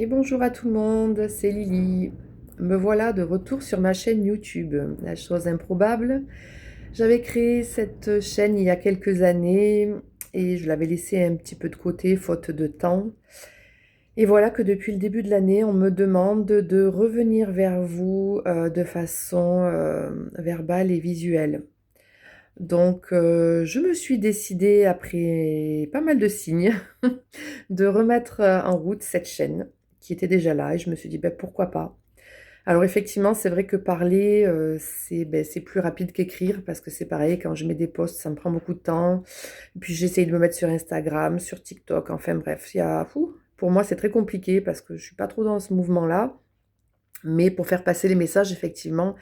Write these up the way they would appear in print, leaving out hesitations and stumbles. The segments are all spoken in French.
Et bonjour à tout le monde, c'est Lily. Me voilà de retour sur ma chaîne YouTube. La chose improbable, j'avais créé cette chaîne il y a quelques années et je l'avais laissée un petit peu de côté faute de temps. Et voilà que depuis le début de l'année, on me demande de revenir vers vous de façon verbale et visuelle. Donc, je me suis décidée, après pas mal de signes, de remettre en route cette chaîne qui était déjà là et je me suis dit, ben, pourquoi pas. Alors effectivement, c'est vrai que parler, c'est plus rapide qu'écrire parce que c'est pareil, quand je mets des posts, ça me prend beaucoup de temps. Puis j'essaye de me mettre sur Instagram, sur TikTok, enfin bref, pour moi, c'est très compliqué parce que je suis pas trop dans ce mouvement-là. Mais pour faire passer les messages, effectivement,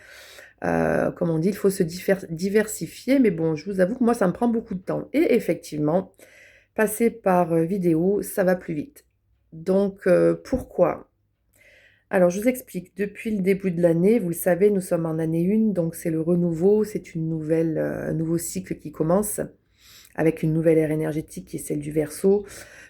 comme on dit, il faut se diversifier. Mais bon, je vous avoue que moi, ça me prend beaucoup de temps. Et effectivement, passer par vidéo, ça va plus vite. Donc, pourquoi? Alors, je vous explique. Depuis le début de l'année, vous le savez, nous sommes en année 1, donc c'est le renouveau, c'est un nouveau cycle qui commence avec une nouvelle ère énergétique qui est celle du Verseau.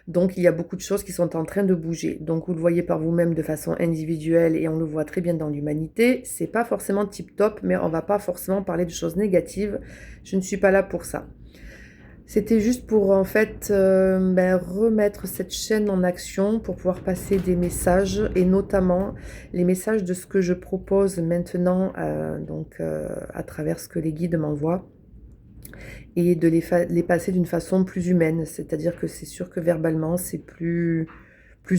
Donc, il y a beaucoup de choses qui sont en train de bouger. Donc, vous le voyez par vous-même de façon individuelle et on le voit très bien dans l'humanité. C'est pas forcément tip-top, mais on va pas forcément parler de choses négatives. Je ne suis pas là pour ça. C'était juste pour en fait remettre cette chaîne en action pour pouvoir passer des messages et notamment les messages de ce que je propose maintenant à travers ce que les guides m'envoient et de les passer d'une façon plus humaine. C'est-à-dire que c'est sûr que verbalement c'est plus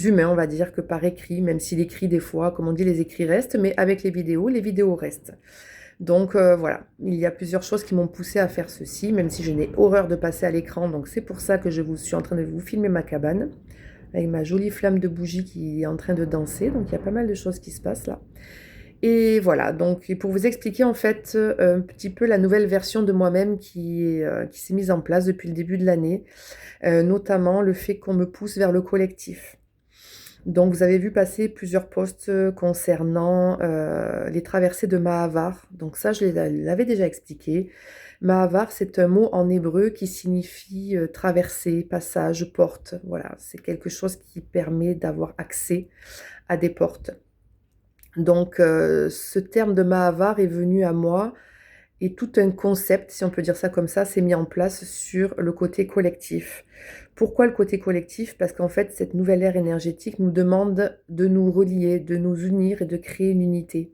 humain on va dire que par écrit, même si l'écrit des fois, comme on dit, les écrits restent, mais avec les vidéos restent. Donc voilà, il y a plusieurs choses qui m'ont poussée à faire ceci, même si je n'ai horreur de passer à l'écran. Donc c'est pour ça que je suis en train de vous filmer ma cabane, avec ma jolie flamme de bougie qui est en train de danser. Donc il y a pas mal de choses qui se passent là. Et voilà, donc et pour vous expliquer en fait un petit peu la nouvelle version de moi-même qui s'est mise en place depuis le début de l'année, notamment le fait qu'on me pousse vers le collectif. Donc, vous avez vu passer plusieurs posts concernant les traversées de Mahavar. Donc ça, je l'avais déjà expliqué. Mahavar, c'est un mot en hébreu qui signifie traversée, passage, porte. Voilà, c'est quelque chose qui permet d'avoir accès à des portes. Donc, ce terme de Mahavar est venu à moi et tout un concept, si on peut dire ça comme ça, s'est mis en place sur le côté collectif. Pourquoi le côté collectif? Parce qu'en fait, cette nouvelle ère énergétique nous demande de nous relier, de nous unir et de créer une unité.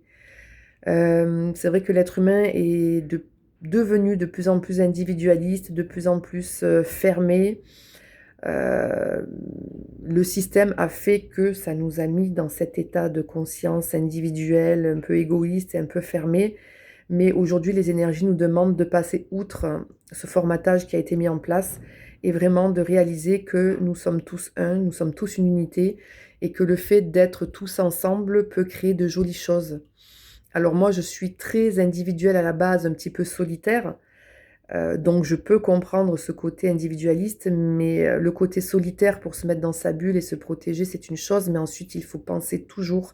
C'est vrai que l'être humain est devenu de plus en plus individualiste, de plus en plus fermé. Euh, le système a fait que ça nous a mis dans cet état de conscience individuelle, un peu égoïste et un peu fermé. Mais aujourd'hui, les énergies nous demandent de passer outre ce formatage qui a été mis en place et vraiment de réaliser que nous sommes tous un, nous sommes tous une unité et que le fait d'être tous ensemble peut créer de jolies choses. Alors moi, je suis très individuelle à la base, un petit peu solitaire, donc je peux comprendre ce côté individualiste, mais le côté solitaire pour se mettre dans sa bulle et se protéger, c'est une chose, mais ensuite il faut penser toujours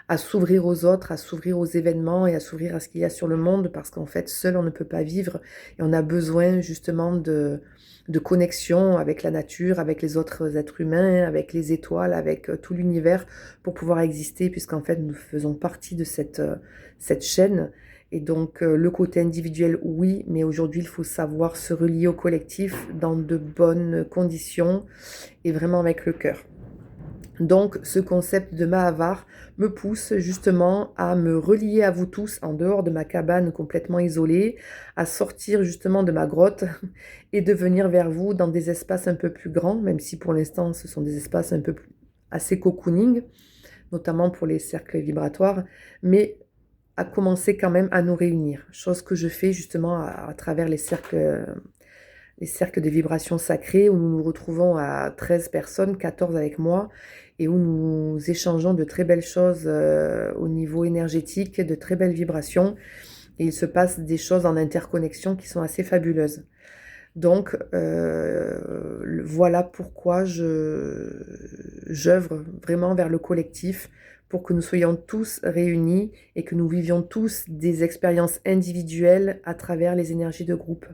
à s'ouvrir aux autres, à s'ouvrir aux événements et à s'ouvrir à ce qu'il y a sur le monde, parce qu'en fait, seul, on ne peut pas vivre et on a besoin justement de connexion avec la nature, avec les autres êtres humains, avec les étoiles, avec tout l'univers pour pouvoir exister, puisqu'en fait, nous faisons partie de cette chaîne. Et donc, le côté individuel, oui, mais aujourd'hui, il faut savoir se relier au collectif dans de bonnes conditions et vraiment avec le cœur. Donc, ce concept de Mahavar me pousse justement à me relier à vous tous en dehors de ma cabane complètement isolée, à sortir justement de ma grotte et de venir vers vous dans des espaces un peu plus grands, même si pour l'instant ce sont des espaces un peu plus, assez cocooning, notamment pour les cercles vibratoires, mais à commencer quand même à nous réunir, chose que je fais justement à travers les cercles de vibrations sacrées où nous nous retrouvons à 13 personnes, 14 avec moi, et où nous échangeons de très belles choses au niveau énergétique, de très belles vibrations, et il se passe des choses en interconnexion qui sont assez fabuleuses. Donc, voilà pourquoi j'œuvre vraiment vers le collectif, pour que nous soyons tous réunis et que nous vivions tous des expériences individuelles à travers les énergies de groupe.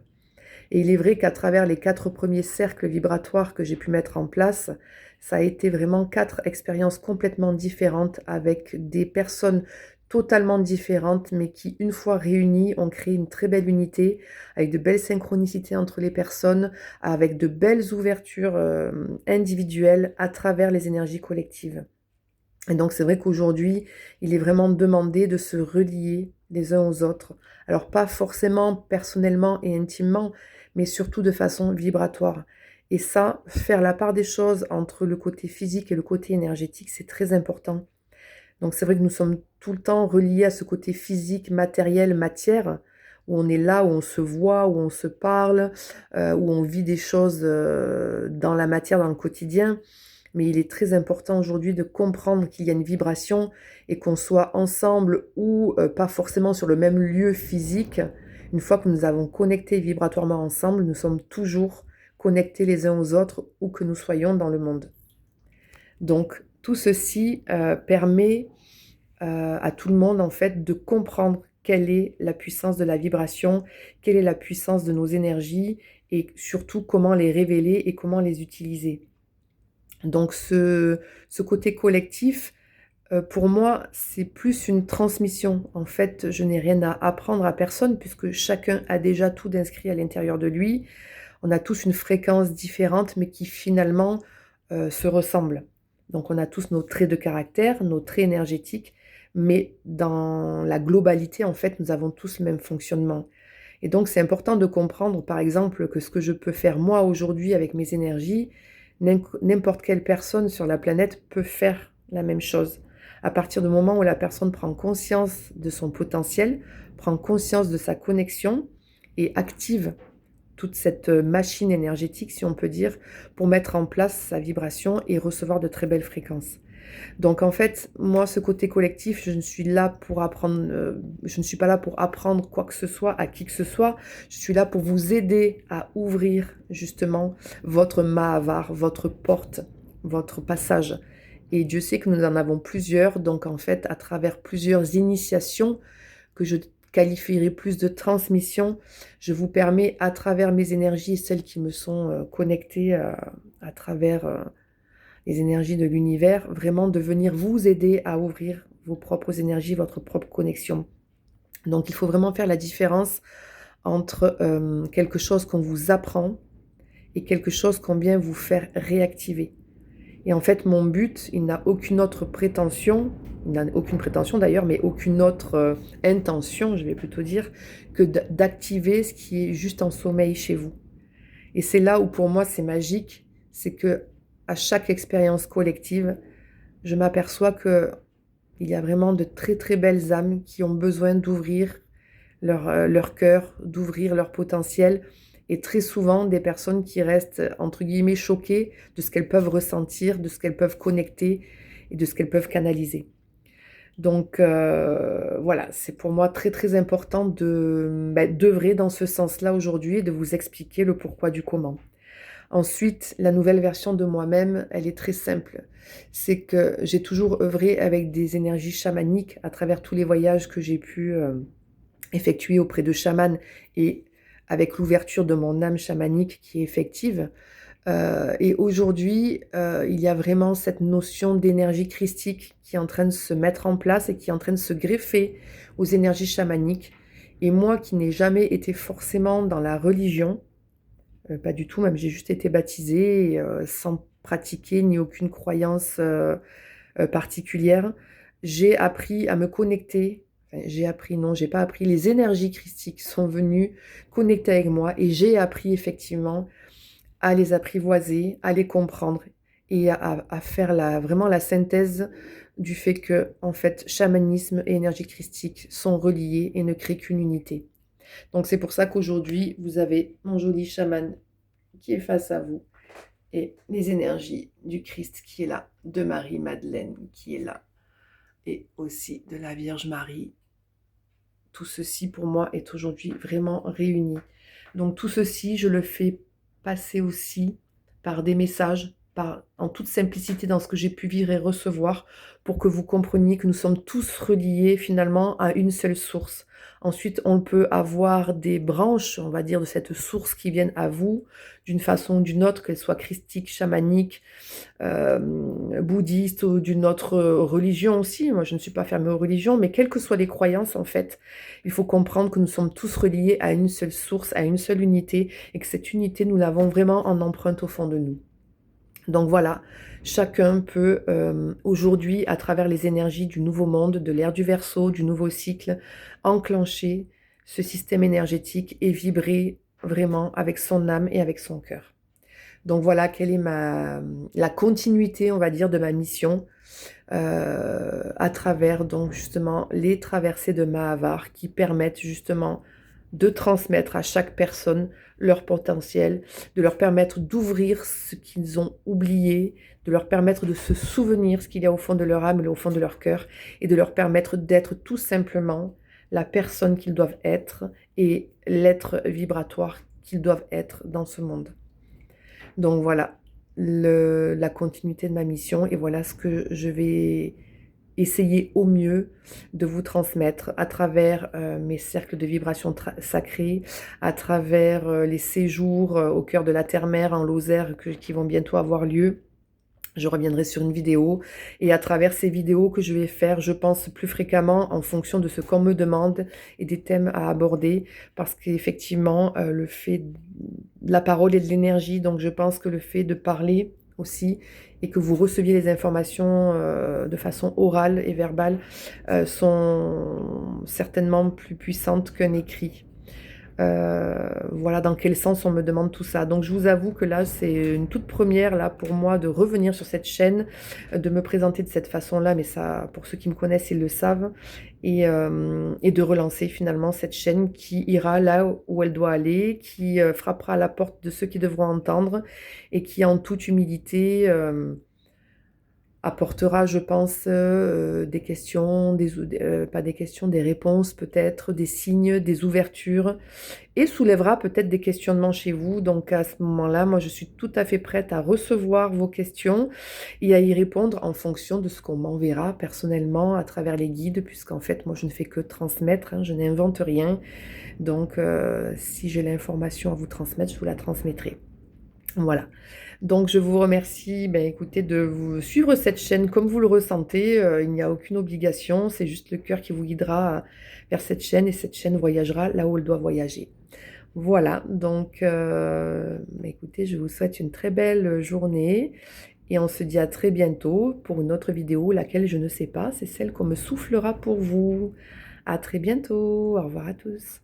Et il est vrai qu'à travers les 4 premiers cercles vibratoires que j'ai pu mettre en place, Ça a été vraiment 4 expériences complètement différentes avec des personnes totalement différentes, mais qui, une fois réunies, ont créé une très belle unité, avec de belles synchronicités entre les personnes, avec de belles ouvertures individuelles à travers les énergies collectives. Et donc c'est vrai qu'aujourd'hui, il est vraiment demandé de se relier les uns aux autres. Alors pas forcément personnellement et intimement, mais surtout de façon vibratoire. Et ça, faire la part des choses entre le côté physique et le côté énergétique, c'est très important. Donc c'est vrai que nous sommes tout le temps reliés à ce côté physique, matériel, matière, où on est là, où on se voit, où on se parle, où on vit des choses dans la matière, dans le quotidien. Mais il est très important aujourd'hui de comprendre qu'il y a une vibration et qu'on soit ensemble ou pas forcément sur le même lieu physique. Une fois que nous avons connecté vibratoirement ensemble, nous sommes toujours connectés les uns aux autres où que nous soyons dans le monde. Donc tout ceci permet à tout le monde en fait de comprendre quelle est la puissance de la vibration, quelle est la puissance de nos énergies et surtout comment les révéler et comment les utiliser. Donc ce côté collectif, pour moi, c'est plus une transmission. En fait, je n'ai rien à apprendre à personne puisque chacun a déjà tout d'inscrit à l'intérieur de lui. On a tous une fréquence différente mais qui finalement, se ressemblent. Donc on a tous nos traits de caractère, nos traits énergétiques, mais dans la globalité, en fait, nous avons tous le même fonctionnement. Et donc c'est important de comprendre, par exemple, que ce que je peux faire moi aujourd'hui avec mes énergies, n'importe quelle personne sur la planète peut faire la même chose. À partir du moment où la personne prend conscience de son potentiel, prend conscience de sa connexion et active toute cette machine énergétique, si on peut dire, pour mettre en place sa vibration et recevoir de très belles fréquences. Donc en fait, moi, ce côté collectif, je ne suis là pour apprendre, je ne suis pas là pour apprendre quoi que ce soit à qui que ce soit. Je suis là pour vous aider à ouvrir justement votre Mahavar, votre porte, votre passage. Et Dieu sait que nous en avons plusieurs, donc en fait, à travers plusieurs initiations que je qualifierais plus de transmission, je vous permets à travers mes énergies et celles qui me sont connectées à travers les énergies de l'univers, vraiment de venir vous aider à ouvrir vos propres énergies, votre propre connexion. Donc il faut vraiment faire la différence entre quelque chose qu'on vous apprend et quelque chose qu'on vient vous faire réactiver. Et en fait, mon but, il n'a aucune autre prétention, il n'a aucune prétention d'ailleurs, mais aucune autre intention, je vais plutôt dire, que d'activer ce qui est juste en sommeil chez vous. Et c'est là où pour moi c'est magique, c'est que à chaque expérience collective, je m'aperçois que il y a vraiment de très très belles âmes qui ont besoin d'ouvrir leur cœur, d'ouvrir leur potentiel, et très souvent des personnes qui restent entre guillemets choquées de ce qu'elles peuvent ressentir, de ce qu'elles peuvent connecter et de ce qu'elles peuvent canaliser. Donc voilà, c'est pour moi très très important d'œuvrer dans ce sens-là aujourd'hui et de vous expliquer le pourquoi du comment. Ensuite, la nouvelle version de moi-même, elle est très simple. C'est que j'ai toujours œuvré avec des énergies chamaniques à travers tous les voyages que j'ai pu effectuer auprès de chamans et avec l'ouverture de mon âme chamanique qui est effective. Et aujourd'hui, il y a vraiment cette notion d'énergie christique qui est en train de se mettre en place et qui est en train de se greffer aux énergies chamaniques. Et moi qui n'ai jamais été forcément dans la religion, pas du tout, même j'ai juste été baptisée sans pratiquer ni aucune croyance particulière. J'ai appris à me connecter. Enfin, j'ai appris, non, j'ai pas appris. Les énergies christiques sont venues connecter avec moi et j'ai appris effectivement à les apprivoiser, à les comprendre et à faire vraiment la synthèse du fait que, en fait, chamanisme et énergie christique sont reliés et ne créent qu'une unité. Donc c'est pour ça qu'aujourd'hui, vous avez mon joli chaman qui est face à vous et les énergies du Christ qui est là, de Marie-Madeleine qui est là et aussi de la Vierge Marie. Tout ceci pour moi est aujourd'hui vraiment réuni. Donc tout ceci, je le fais passer aussi par des messages en toute simplicité dans ce que j'ai pu vivre et recevoir pour que vous compreniez que nous sommes tous reliés finalement à une seule source. Ensuite, on peut avoir des branches, on va dire, de cette source qui viennent à vous d'une façon ou d'une autre, qu'elle soit christique, chamanique, bouddhiste ou d'une autre religion aussi. Moi, je ne suis pas fermée aux religions, mais quelles que soient les croyances, en fait, il faut comprendre que nous sommes tous reliés à une seule source, à une seule unité, et que cette unité, nous l'avons vraiment en empreinte au fond de nous. Donc voilà, chacun peut aujourd'hui, à travers les énergies du nouveau monde, de l'ère du Verseau, du nouveau cycle, enclencher ce système énergétique et vibrer vraiment avec son âme et avec son cœur. Donc voilà, quelle est la continuité, on va dire, de ma mission à travers donc justement les traversées de Mahavar qui permettent justement de transmettre à chaque personne leur potentiel, de leur permettre d'ouvrir ce qu'ils ont oublié, de leur permettre de se souvenir ce qu'il y a au fond de leur âme et au fond de leur cœur, et de leur permettre d'être tout simplement la personne qu'ils doivent être et l'être vibratoire qu'ils doivent être dans ce monde. Donc voilà, la continuité de ma mission, et voilà ce que je vais essayer au mieux de vous transmettre à travers mes cercles de vibration sacrés, à travers les séjours au cœur de la terre-mère en Lozère qui vont bientôt avoir lieu. Je reviendrai sur une vidéo, et à travers ces vidéos que je vais faire, je pense plus fréquemment en fonction de ce qu'on me demande et des thèmes à aborder, parce qu'effectivement, le fait de la parole et de l'énergie, donc je pense que le fait de parler aussi, et que vous receviez les informations de façon orale et verbale, sont certainement plus puissantes qu'un écrit. Voilà dans quel sens on me demande tout ça. Donc je vous avoue que là, c'est une toute première là pour moi de revenir sur cette chaîne, de me présenter de cette façon-là, mais ça, pour ceux qui me connaissent, ils le savent, et de relancer finalement cette chaîne qui ira là où elle doit aller, qui frappera à la porte de ceux qui devront entendre, et qui en toute humilité apportera, je pense, des questions, pas des questions, des réponses peut-être, des signes, des ouvertures, et soulèvera peut-être des questionnements chez vous. Donc à ce moment-là, moi je suis tout à fait prête à recevoir vos questions et à y répondre en fonction de ce qu'on m'enverra personnellement à travers les guides, puisqu'en fait moi je ne fais que transmettre, hein, je n'invente rien. Donc si j'ai l'information à vous transmettre, je vous la transmettrai. Voilà. Donc je vous remercie, ben, écoutez, de vous suivre cette chaîne comme vous le ressentez. Il n'y a aucune obligation, c'est juste le cœur qui vous guidera vers cette chaîne, et cette chaîne voyagera là où elle doit voyager. Voilà, donc ben, écoutez, je vous souhaite une très belle journée, et on se dit à très bientôt pour une autre vidéo, laquelle je ne sais pas, c'est celle qu'on me soufflera pour vous. À très bientôt, au revoir à tous.